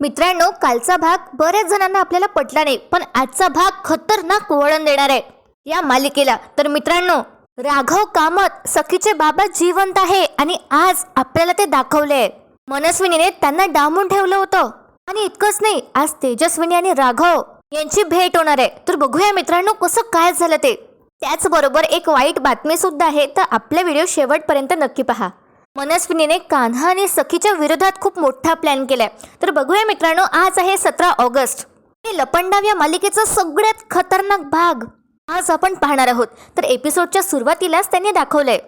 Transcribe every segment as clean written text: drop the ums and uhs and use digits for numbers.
मित्रांनो, कालचा भाग बऱ्याच जणांना आपल्याला पटला नाही, पण आजचा भाग खतरनाक वळण देणार आहे या मालिकेला. तर मित्रांनो, राघव कामत सखीचे बाबा जिवंत आहे आणि आज आपल्याला ते दाखवले. मनस्विनीने त्यांना डांबून ठेवलं होतं आणि इतकंच नाही, आज तेजस्विनी आणि राघव यांची भेट होणार आहे. तर बघूया मित्रांनो कसं काय झालं ते. त्याचबरोबर एक वाईट बातमी सुद्धा आहे, तर आपला व्हिडिओ शेवटपर्यंत नक्की पहा. मनस्विनीने कान्हा आणि सखीच्या विरोधात खूप मोठा प्लॅन केलाय. तर बघूया मित्रांनो, आज आहे 17 ऑगस्ट. हे लपंडाव या मालिकेचा सगळ्यात खतरनाक भाग आज आपण पाहणार आहोत. तर एपिसोडच्या सुरुवातीलाच त्यांनी दाखवलंय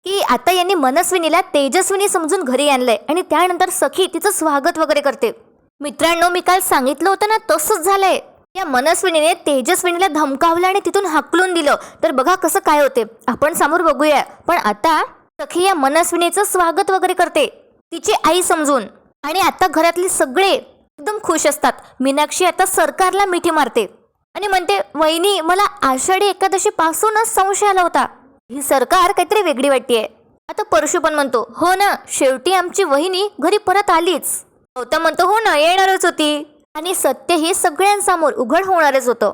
की आता यांनी मनस्विनीला तेजस्विनी समजून घरी आणलंय आणि त्यानंतर सखी तिचं स्वागत वगैरे करते. मित्रांनो, मी काल सांगितलं होतं ना, तसंच झालंय. या मनस्विनीने तेजस्विनीला धमकावलं आणि तिथून हाकलून दिलं. तर बघा कसं काय होते, आपण समोर बघूया. पण आता सखी या मनस्विनीचं स्वागत वगैरे करते तिची आई समजून, आणि आता घरातले सगळे एकदम खुश असतात. मीनाक्षी आता सरकारला मिठी मारते आणि म्हणते, वहिनी, मला आषाढी एकादशी पासूनच संशय आला होता, ही सरकार काहीतरी वेगळी वाटतेय. आता परशू पण म्हणतो, हो ना, शेवटी आमची वहिनी घरी परत आलीच. गौतम म्हणतो, हो ना, येणारच होती आणि सत्य हे सगळ्यांसमोर उघड होणारच होतं.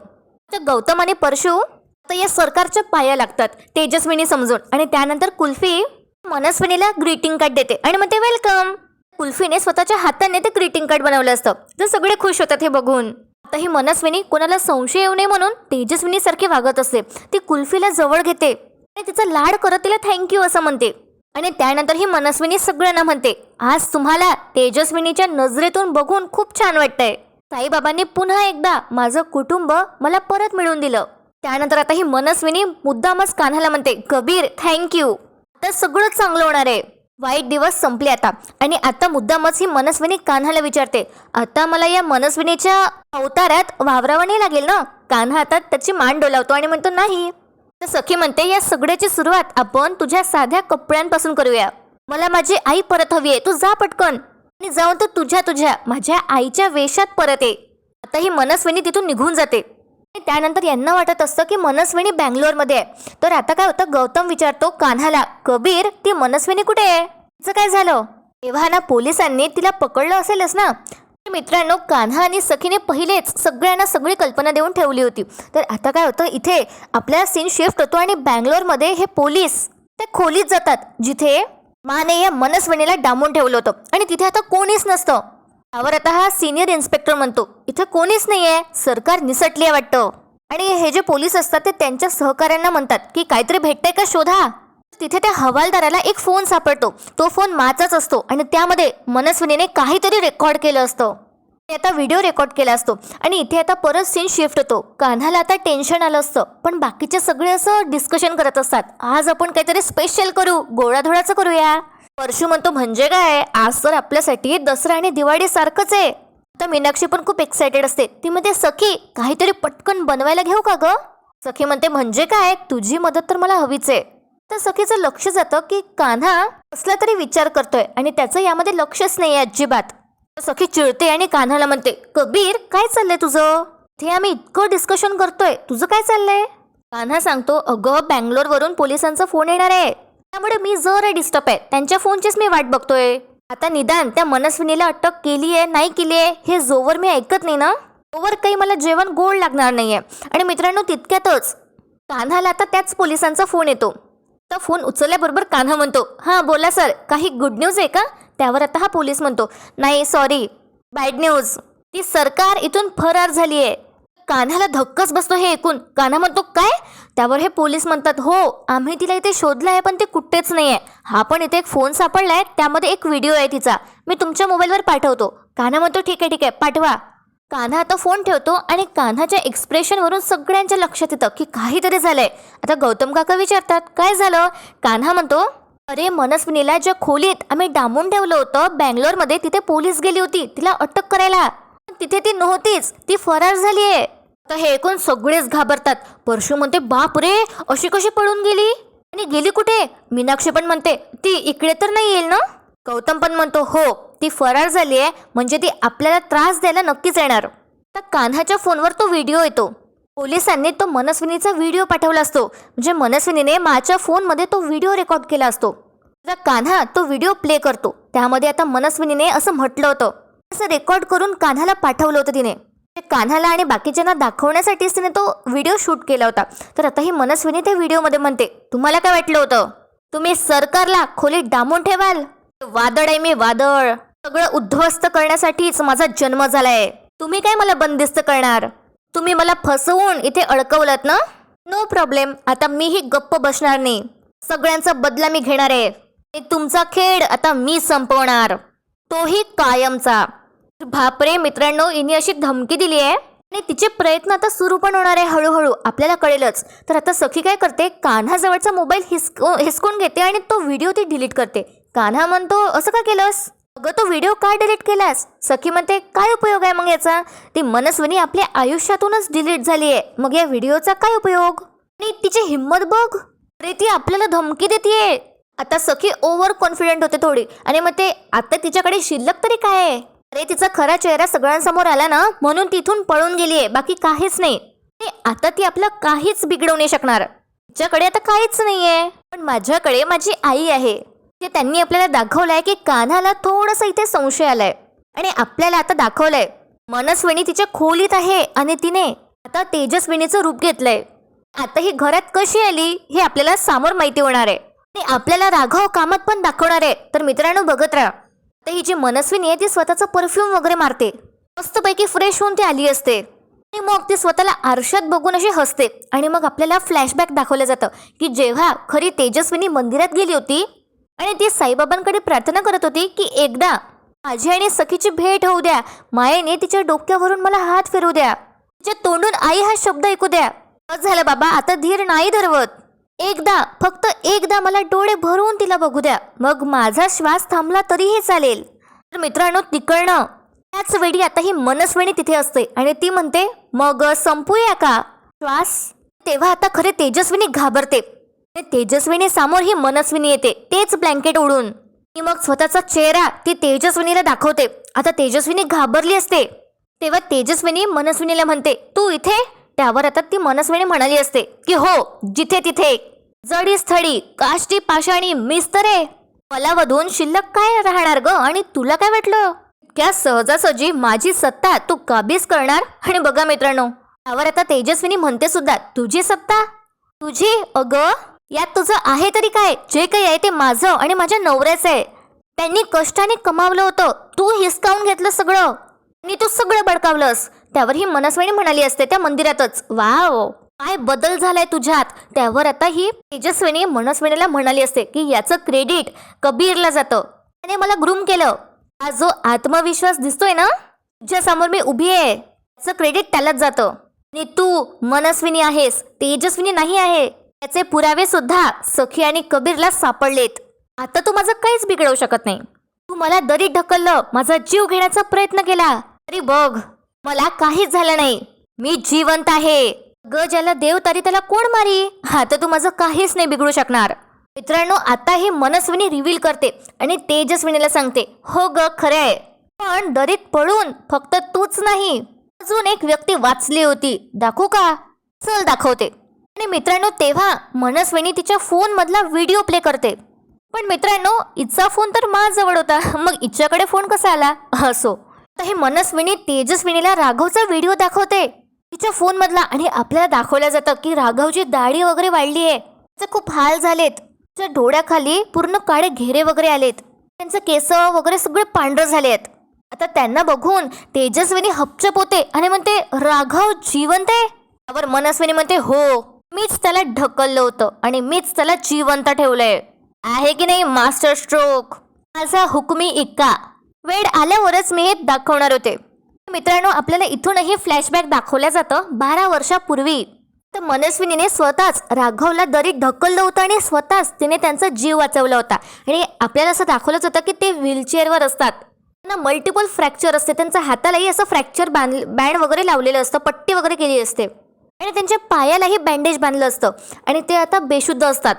तर गौतम आणि परशू तर या सरकारच्या पाया लागतात तेजस्विनी समजून, आणि त्यानंतर कुल्फी मनस्विनीला ग्रीटिंग कार्ड देते आणि म्हणते वेलकम. कुल्फीने स्वतःच्या हाताने ते ग्रीटिंग कार्ड बनवलं असतं. तर सगळे खुश होतात हे बघून. आता ही मनस्विनी कोणाला संशय येऊ नये म्हणून तेजस्विनी सारखी वागत असते. ती कुल्फीला जवळ घेते आणि तिचा लाड करत तिला थँक्यू असं म्हणते. आणि त्यानंतर ही मनस्विनी सगळ्यांना म्हणते, आज तुम्हाला तेजस्विनीच्या नजरेतून बघून खूप छान वाटतंय. साईबाबांनी पुन्हा एकदा माझं कुटुंब मला परत मिळवून दिलं. त्यानंतर आता ही मनस्विनी मुद्दामच कान्हाला म्हणते, कबीर थँक्यू, तर सगळं चांगलं होणार आहे. वाईट दिवस संपले आता. आणि आता मुद्दामच ही मनस्विनी कान्हाला विचारते, आता मला या मनस्विनीच्या अवतारात वावरावं नाही लागेल ना? कान्हा आता त्याची मान डोलावतो आणि म्हणतो, नाही. तर सखी म्हणते, या सगळ्याची सुरुवात आपण तुझ्या साध्या कपड्यांपासून करूया. मला माझी आई परत हवी आहे, तू जा पटकन आणि जाऊन तू तुझ्या माझ्या आईच्या वेशात परत ये. आता ही मनस्विनी तिथून निघून जाते. त्यानंतर यांना वाटत असतं की मनस्विनी बँगलोरमध्ये आहे. तर आता काय होतं, गौतम विचारतो कान्हाला, कबीर, ती मनस्विनी कुठे आहे, तिचं काय झालं? तेव्हा ना पोलिसांनी तिला पकडलं असेलच ना. मित्रांनो, कान्हा आणि सखीने पहिलेच सगळ्यांना सगळी कल्पना देऊन ठेवली होती. तर आता काय होतं, इथे आपला सीन शिफ्ट होतो आणि बँगलोरमध्ये हे पोलीस त्या खोलीत जातात जिथे माने या मनस्विनीला डांबून ठेवलं होतं, आणि तिथे आता कोणीच नसतं. त्यावर आता हा सिनियर इन्स्पेक्टर म्हणतो, इथं कोणीच नाहीये, सरकार निसटली आहे वाटतं. आणि हे जे पोलीस असतात ते त्यांच्या सहकाऱ्यांना म्हणतात की काहीतरी भेटतंय का शोधा. तिथे त्या हवालदाराला एक फोन सापडतो. तो फोन माझाच असतो आणि त्यामध्ये मनस्विनीने काहीतरी रेकॉर्ड केलं असतं. ते आता व्हिडिओ रेकॉर्ड केला असतो. आणि इथे आता परत सीन शिफ्ट होतो. कान्हाला आता टेन्शन आलं असतं, पण बाकीचे सगळे असं डिस्कशन करत असतात, आज आपण काहीतरी स्पेशल करू, गोळाधोडाचं करूया. परशू म्हणतो, म्हणजे काय, आज तर आपल्यासाठी दसरा आणि दिवाळी सारखंच आहे. तर मीनाक्षी पण खूप एक्सायटेड असते. ती म्हणते, सखी, काहीतरी पटकन बनवायला घेऊ का ग? सखी म्हणते, म्हणजे काय, तुझी मदत तर मला हवीच आहे. तर सखीचं लक्ष जातं की कान्हा कसला तरी विचार करतोय आणि त्याचं यामध्ये लक्षच नाही आहे अजिबात. तर सखी चिडते आणि कान्हाला म्हणते, कबीर, काय चाललंय तुझं? ते आम्ही इतकं डिस्कशन करतोय, तुझं काय चाललंय? कान्हा सांगतो, अगं, बँगलोरवरून पोलिसांचा फोन येणार आहे, त्यामुळे मी जरा डिस्टर्ब आहे, त्यांच्या फोनचीच मी वाट बघतोय. आता निदान त्या मनस्विनीला अटक केली आहे नाही केली आहे हे जोवर मी ऐकत नाही ना, तोवर काही मला जेवण गोड लागणार नाहीये. आणि मित्रांनो, तितक्यातच कान्हाला आता त्याच पोलिसांचा फोन येतो. तर फोन उचलल्याबरोबर कान्हा म्हणतो, हां बोला सर, काही गुड न्यूज आहे का? त्यावर आता हा पोलीस म्हणतो, नाही सॉरी, बॅड न्यूज, ती सरकार इथून फरार झाली आहे. कान्हाला धक्काच बसतो हे ऐकून. कान्हा म्हणतो, काय? त्यावर हे पोलीस म्हणतात, हो, आम्ही तिला इथे शोधलं आहे पण ते कुठेच नाही आहे. हा पण इथे एक फोन सापडलाय, त्यामध्ये एक व्हिडिओ आहे तिचा, मी तुमच्या मोबाईलवर पाठवतो. कान्हा म्हणतो, ठीक आहे पाठवा. कान्हा आता फोन ठेवतो आणि कान्हाच्या एक्सप्रेशनवरून सगळ्यांच्या लक्षात येतं की काहीतरी झालंय. आता गौतम काका विचारतात, काय झालं? कान्हा म्हणतो, अरे, मनस्विनीला ज्या खोलीत आम्ही डांबून ठेवलं होतं बँगलोरमध्ये, तिथे पोलीस गेली होती तिला अटक करायला, तिथे ती नव्हतीच, ती फरार झाली आहे. तर हे ऐकून सगळेच घाबरतात. परशू म्हणते, बाप रे, अशी कशी पळून गेली आणि गेली कुठे? मीनाक्षी पण म्हणते, ती इकडे तर नाही येईल ना? गौतम पण म्हणतो, हो, ती फरार झाली आहे, म्हणजे ती आपल्याला त्रास द्यायला नक्कीच येणार. तर कान्हाच्या फोनवर तो व्हिडिओ येतो. पोलिसांनी तो मनस्विनीचा व्हिडिओ पाठवला असतो, म्हणजे मनस्विनीने माझ्या फोनमध्ये तो व्हिडिओ रेकॉर्ड केला असतो. तर कान्हा तो व्हिडिओ प्ले करतो. त्यामध्ये आता मनस्विनीने असं म्हटलं होतं, असं रेकॉर्ड करून कान्हाला पाठवलं होतं तिने. कान्हाला आणि बाकीच्यांना दाखवण्यासाठीच तिने तो व्हिडिओ शूट केला होता. तर आता ही मनस्विनी त्या व्हिडिओमध्ये म्हणते, तुम्हाला काय वाटलं होतं? तुम्ही सरकारला खोलीत डांबून ठेवाल? वादळ आहे मी, वादळ. सगळं उद्ध्वस्त करण्यासाठीच माझा जन्म झालाय. तुम्ही काय मला बंदिस्त करणार? तुम्ही मला फसवून इथे अडकवलात ना? No problem. आता मीही गप्प बसणार नाही. सगळ्यांचा बदला मी घेणार आहे. तुमचा खेळ आता मी संपवणार, तोही कायमचा. बापरे मित्रांनो, हिने अशी धमकी दिली आहे आणि तिचे प्रयत्न आता सुरू पण होणार आहे हळूहळू. आपल्याला कळेलच. तर आता सखी काय करते, कान्हा जवळचा मोबाईल हिसकून घेते आणि तो व्हिडिओ ती डिलीट करते. कान्हा म्हणतो, असं का केलंस? अगं तो व्हिडिओ का डिलीट केलास? सखी म्हणते, काय उपयोग आहे मग याचा? ती मनस्विनी आपल्या आयुष्यातूनच डिलीट झाली आहे, मग या व्हिडिओचा काय उपयोग? आणि तिची हिंमत बघ, अरे ती आपल्याला धमकी देते. आता सखी ओव्हर कॉन्फिडंट होते थोडी आणि मग ते आता तिच्याकडे शिल्लक तरी काय आहे? अरे तिचा खरा चेहरा सगळ्यांसमोर आला ना, म्हणून तिथून पळून गेलीये, बाकी काहीच नाही. आता ती आपलं काहीच बिघडवू नाही शकणार. तिच्याकडे आता काहीच नाहीये, पण माझ्याकडे माझी आई आहे. ते त्यांनी आपल्याला दाखवलंय की कान्हाला थोडंसं इथे संशय आलाय आणि आपल्याला आता दाखवलंय मनस्विनी तिच्या खोलीत आहे आणि तिने आता तेजस्विनीचं रूप घेतलंय. आता ही घरात कशी आली हे आपल्याला समोर माहिती होणार आहे आणि आपल्याला राघव कामात पण दाखवणार आहे. तर मित्रांनो बघत राहा. तर ही जी मनस्विनी आहे ती स्वतःचा परफ्यूम वगैरे मारते, मस्तपैकी फ्रेश होऊन ती आली असते आणि मग ती स्वतःला आरशात बघून अशी हसते. आणि मग आपल्याला फ्लॅशबॅक दाखवलं जातं की जेव्हा खरी तेजस्विनी मंदिरात गेली होती आणि ती साईबाबांकडे प्रार्थना करत होती की एकदा माझी आणि सखीची भेट होऊ द्या, मायेने तिच्या डोक्यावरून मला हात फिरवू द्या, तिच्या तोंडून आई हा शब्द ऐकू द्या. बस झालं बाबा, आता धीर नाही धरवत. एकदा, फक्त एकदा मला डोळे भरून तिला बघू द्या, मग माझा श्वास थांबला तरीही चालेल. तर मित्रांनो तिकडनं त्याच वेळी आता ही मनस्विनी तिथे असते आणि ती म्हणते, मग संपूया का श्वास? तेव्हा आता खरे तेजस्विनी घाबरते. तेजस्विनी समोर ही मनस्विनी येते, तेच ब्लँकेट ओढून. ती मग स्वतःचा चेहरा ती तेजस्विनीला दाखवते. आता तेजस्विनी घाबरली असते. तेव्हा तेजस्विनी मनस्विनीला म्हणते, तू इथे? त्यावर आता ती मनस्विनी म्हणाली असते की हो, जिथे तिथे, जडी स्थळी, काष्टी पाषाणी मिस्तरे, मला वधून शिल्लक काय राहणार ग? आणि तुला काय वाटलं इतक्या सहजासहजी माझी सत्ता तू काबीज करणार? आणि बघा मित्रांनो, त्यावर आता तेजस्विनी म्हणते सुद्धा, तुझी सत्ता? तुझी? अगं यात तुझं आहे तरी काय? जे काही आहे ते माझं आणि माझ्या नवऱ्याचं आहे. त्यांनी कष्टाने कमावलं होतं, तू हिसकावून घेतलं सगळं आणि तू सगळं बडकावलंस. त्यावर ही मनस्विनी म्हणाली असते त्या मंदिरातच, वाव काय बदल झालाय तुझ्यात. त्यावर आता ही तेजस्विनी मनस्विनीला म्हणाली असते की याचं क्रेडिट कबीरला जातं, त्याने मला ग्रूम केलं. हा जो आत्मविश्वास दिसतोय ना तुझ्या समोर मी उभी आहे, त्याचं क्रेडिट त्यालाच जातं. आणि तू मनस्विनी आहेस, तेजस्विनी नाही आहे. त्याचे पुरावे सुद्धा सखी आणि कबीरला सापडलेत. आता तू माझं काहीच बिघडवू शकत नाही. तू मला दरीत ढकललं, माझा जीव घेण्याचा प्रयत्न केला, तरी बघ मला काहीच झालं नाही. मी जिवंत आहे. ग ज्याला देव तरी त्याला कोण मारी? आता तू माझं काहीच नाही बिघडू शकणार. मित्रांनो आता ही मनस्विनी रिव्हील करते आणि तेजस्विनीला सांगते, हो ग खरे आहे, पण दरीत पडून फक्त तूच नाही, अजून एक व्यक्ती वाचली होती. दाखवू का? चल दाखवते. आणि मित्रांनो तेव्हा मनस्विनी तिच्या फोन मधला व्हिडिओ प्ले करते. पण मित्रांनो हिचा फोन तर माझ्याजवळ होता, मग हिच्याकडे फोन कसा आला? असो, तर हे मनस्विनी तेजस्विनीला राघवचा व्हिडिओ दाखवते तिच्या फोन मधला आणि आपल्याला दाखवलं जातं की राघवची दाढी वगैरे वाढली आहे, त्याचे खूप हाल झालेत, त्याच्या डोळ्याखाली पूर्ण काळे घेरे वगैरे आलेत, त्यांचे केस वगैरे सगळे पांढरे झालेत. आता त्यांना बघून तेजस्विनी हपचप होते आणि म्हणते, राघव जिवंत आहे? त्यावर मनस्विनी म्हणते, हो मीच त्याला ढकललं होतं आणि मीच त्याला जिवंत ठेवलंय. आहे की नाही मास्टर स्ट्रोक? माझा हुकमी इक्का. वेळ आल्यावरच मी हे दाखवणार होते. मित्रांनो आपल्याला इथूनही फ्लॅशबॅक दाखवलं जातं 12 वर्षापूर्वी. तर मनस्विनीने स्वतःच राघवला दरीत ढकललं होतं आणि स्वतःच तिने त्यांचा जीव वाचवला होता. आणि आपल्याला असं दाखवलंच होतं की ते व्हीलचेअरवर असतात, त्यांना मल्टिपल फ्रॅक्चर असते, त्यांच्या हातालाही असं फ्रॅक्चर बँड वगैरे लावलेलं असतं, पट्टी वगैरे केली असते आणि त्यांच्या पायालाही बँडेज बांधलं असतं आणि ते आता बेशुद्ध असतात.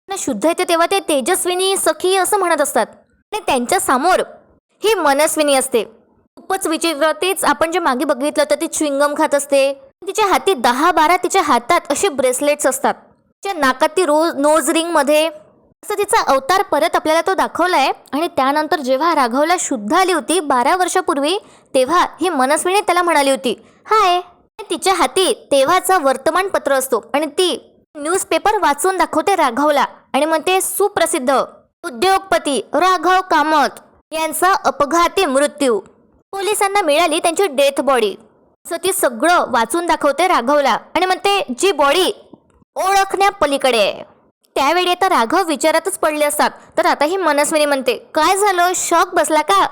शुद्ध येते तेव्हा ते तेजस्विनी सखी असं म्हणत असतात आणि त्यांच्या समोर ही मनस्विनी असते. खूपच विचित्र. तेच आपण जे मागे बघितलं तर ती च्युइंगम खात असते, तिच्या हाती 10-12 तिच्या हातात असे ब्रेसलेट्स असतात, तिच्या नाकात ती नोज रिंग मध्ये असं तिचा अवतार परत आपल्याला तो दाखवलाय. आणि त्यानंतर जेव्हा राघवला शुद्ध आली होती 12 वर्षापूर्वी, तेव्हा ही मनस्विनी त्याला म्हणाली होती हाय. तिच्या हाती तेव्हाचा वर्तमानपत्र असतो आणि ती न्यूजपेपर वाचून दाखवते राघवला आणि म्हणते सुप्रसिद्ध उद्योगपती राघव कामत यांचा अपघाती मृत्यू. पोलिसांना मिळाली त्यांची डेथ बॉडी. असं ती सगळं वाचून दाखवते राघवला आणि म्हणते जी बॉडी ओळखण्या पलीकडे आहे. त्यावेळी आता राघव विचारातच पडले असतात. तर आता ही मनस्विनी म्हणते काय झालं, शॉक बसला का?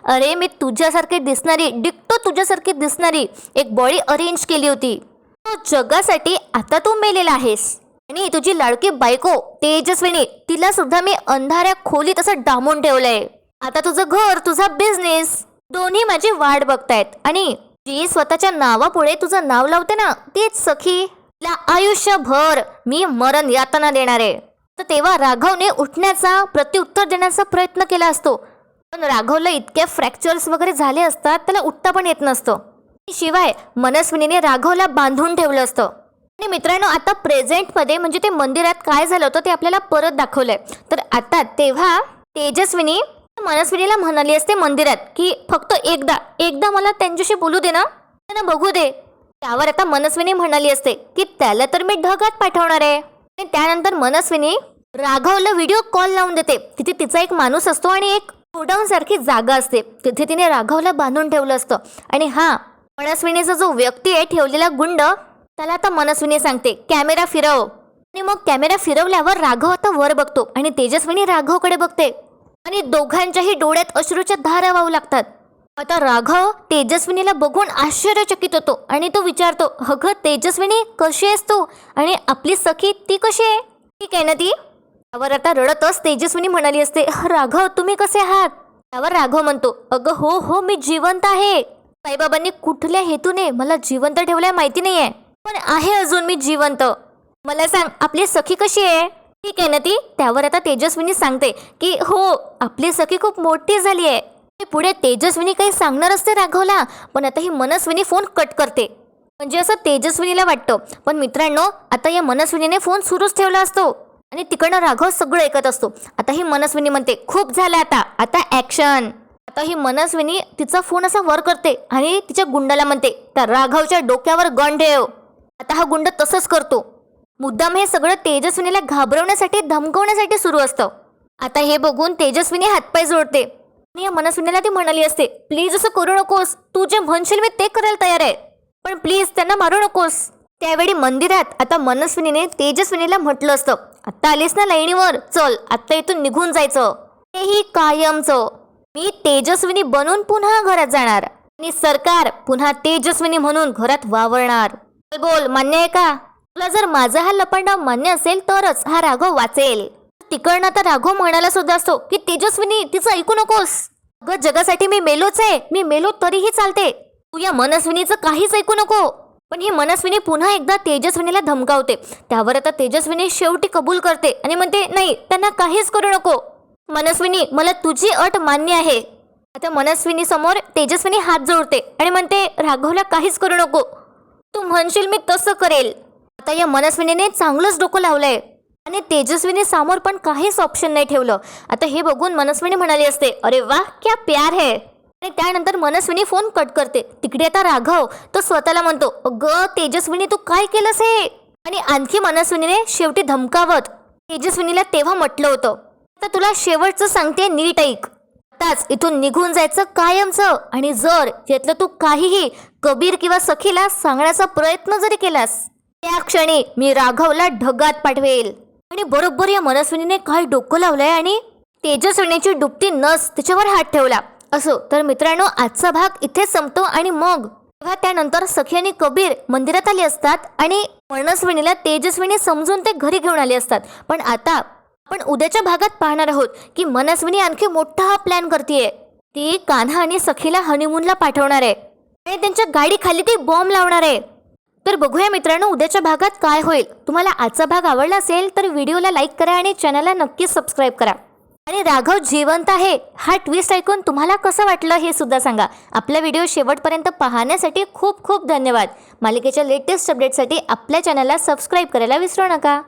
अरे मी तुझ्यासारखी दिसणारी, डिक्टो तुझ्यासारखी दिसणारी एक बॉडी अरेंज केली होती जगासाठी. आता तू मेलेला आहेस. आणि तुझी लाडकी बायको तेजस्विनी, तिला सुद्धा मी अंधाऱ्या खोलीत असं डांबून ठेवलंय. आता तुझं घर, तुझा बिझनेस दोन्ही माझी वाट बघतायत. आणि जी स्वतःच्या नावापुढे तुझं नाव लावते ना, तीच सखी ला आयुष्यभर मी मरण यातना देणार आहे. तर तेव्हा राघवने उठण्याचा, प्रत्युत्तर देण्याचा प्रयत्न केला असतो. पण राघवला इतके फ्रॅक्चर्स वगैरे झाले असतात, त्याला उठता पण येत नसतं. शिवाय मनस्विनीने राघवला बांधून ठेवलं असतं. आणि मित्रांनो, आता प्रेझेंटमध्ये म्हणजे ते मंदिरात काय झालं होतं ते आपल्याला परत दाखवलंय. तर आता तेव्हा तेजस्विनी मनस्विनीला म्हणाली असते मंदिरात की फक्त एकदा मला त्यांच्याशी बोलू दे ना, त्यांना बघू दे. त्यावर आता मनस्विनी म्हणाली असते की त्याला तर मी ढगात पाठवणार आहे. आणि त्यानंतर मनस्विनी राघवला व्हिडिओ कॉल लावून देते. तिथे तिचा एक माणूस असतो आणि एक गोडाऊन सारखी जागा असते, तिथे तिने राघवला बांधून ठेवलं असतं. आणि हा मनस्विनीचा जो व्यक्ती आहे, ठेवलेला गुंड, त्याला आता मनस्विनी सांगते कॅमेरा फिरव. आणि मग कॅमेरा फिरवल्यावर राघव आता वर बघतो आणि तेजस्विनी राघवकडे बघते आणि दोघांच्याही डोळ्यात अश्रूच्या धारा वाहू लागतात. आता राघव तेजस्विनीला बघून आश्चर्यचकित होतो आणि तो विचारतो अगं तेजस्विनी कशी आहेस तू, आणि आपली सखी ती कशी आहे, ठीक आहे ना ती? त्यावर आता रडतच तेजस्विनी म्हणाली असते राघव तुम्ही कसे आहात? त्यावर राघव म्हणतो अगं हो मी जिवंत आहे. साईबाबांनी कुठल्या हेतूने मला जिवंत ठेवलंय माहिती नाहीये, पण आहे अजून मी जिवंत. मला सांग आपली सखी कशी आहे, ठीक आहे ना ती? त्यावर आता तेजस्विनी सांगते की हो आपली सखी खूप मोठी झाली आहे. पुढे तेजस्विनी काही सांगणार असते राघवला, पण आता ही मनस्विनी फोन कट करते. म्हणजे असं तेजस्विनीला वाटतं. पण मित्रांनो, आता या मनस्विनीने फोन सुरूच ठेवला असतो आणि तिकडनं राघव सगळं ऐकत असतो. आता ही मनस्विनी म्हणते खूप झालं, आता ऍक्शन. आता ही मनस्विनी तिचा फोन असा वर करते आणि तिच्या गुंडाला म्हणते त्या राघवच्या डोक्यावर गण ठेव. आता हा गुंड तसंच करतो. मुद्दाम हे सगळं तेजस्विनीला घाबरवण्यासाठी, धमकवण्यासाठी सुरू असतं. आता हे बघून तेजस्विनी हातपाय जोडते आणि या मनस्विनीला ती म्हणाली असते प्लीज असं करू नकोस, तू जे म्हणशील मी ते करायला तयार आहे, पण प्लीज त्यांना मारू नकोस. त्यावेळी मंदिरात आता मनस्विनीने तेजस्विनीला म्हटलं असतं आता आलीस ना लाईनीवर, चल आता इथून निघून जायचं, तेही कायमचं. मी तेजस्विनी बनून पुन्हा घरात जाणार आणि सरकार पुन्हा तेजस्विनी म्हणून घरात वावरणार. बोल मान्य आहे का? तुला जर माझा हा लपंडाव मान्य असेल तरच हा राघव वाचेल. तिकडनं आता राघव म्हणाला सुद्धा असतो की तेजस्विनी तिचं ऐकू नकोस, अगं जगासाठी मी मेलोच आहे, मी मेलो तरीही चालते, तू या मनस्विनीचं काहीच ऐकू नको. पण ही मनस्विनी पुन्हा एकदा तेजस्विनीला धमकावते. त्यावर आता तेजस्विनी शेवटी कबूल करते आणि म्हणते नाही त्यांना काहीच करू नको. मनस्विनी मला तुझी अट मान्य आहे. आता मनस्विनी समोर तेजस्विनी हात जोडते आणि म्हणते राघवला काहीच करू नको, तू म्हणशील मी तसं करेल. आता या मनस्विनीने चांगलंच डोकं लावलंय आणि तेजस्विनी समोर पण काहीच ऑप्शन नाही ठेवलं. आता हे बघून मनस्विनी म्हणाली असते अरे वा क्या प्यार है. आणि त्यानंतर मनस्विनी फोन कट करते. तिकडे आता राघव तो स्वतःला म्हणतो अगं तेजस्विनी तू काय केलंस हे. आणि आणखी मनस्विनीने शेवटी धमकावत तेजस्विनीला तेव्हा म्हटलं होतं आता तुला शेवटचं सांगते नीट ऐक, आताच इथून निघून जायचं कायमचं, आणि जर यातलं तू काहीही कबीर किंवा सखीला सांगण्याचा प्रयत्न जरी केलास त्या क्षणी मी राघवला ढगात पाठवेल. आणि बरोबर या मनस्विनीने काय डोकं लावलंय आणि तेजस्विनीची डुबती नस त्याच्यावर हात ठेवला. असो तर मित्रांनो, आजचा भाग इथेच संपतो आणि मग त्यानंतर सखी आणि कबीर मंदिरात आले असतात आणि मनस्विनीला तेजस्विनी समजून ते घरी घेऊन आले असतात. पण आता आपण उद्याच्या भागात पाहणार आहोत की मनस्विनी आणखी मोठा हा प्लॅन करतेय. ती कान्हा आणि सखीला हनीमूनला पाठवणार आहे आणि त्यांच्या गाडी खाली ती बॉम्ब लावणार आहे. तर बघूया मित्रांनो उद्याच्या भागात काय होईल. तुम्हाला आजचा भाग आवडला असेल तर व्हिडिओला लाईक करा आणि चॅनलला नक्की सबस्क्राईब करा. आणि राघव जिवंत आहे हा ट्विस्ट ऐकून तुम्हाला कसं वाटलं हे सुद्धा सांगा. आपला व्हिडिओ शेवटपर्यंत पाहण्यासाठी खूप खूप धन्यवाद. मालिकेच्या लेटेस्ट अपडेटसाठी आपल्या चॅनलला सबस्क्राईब करायला विसरू नका.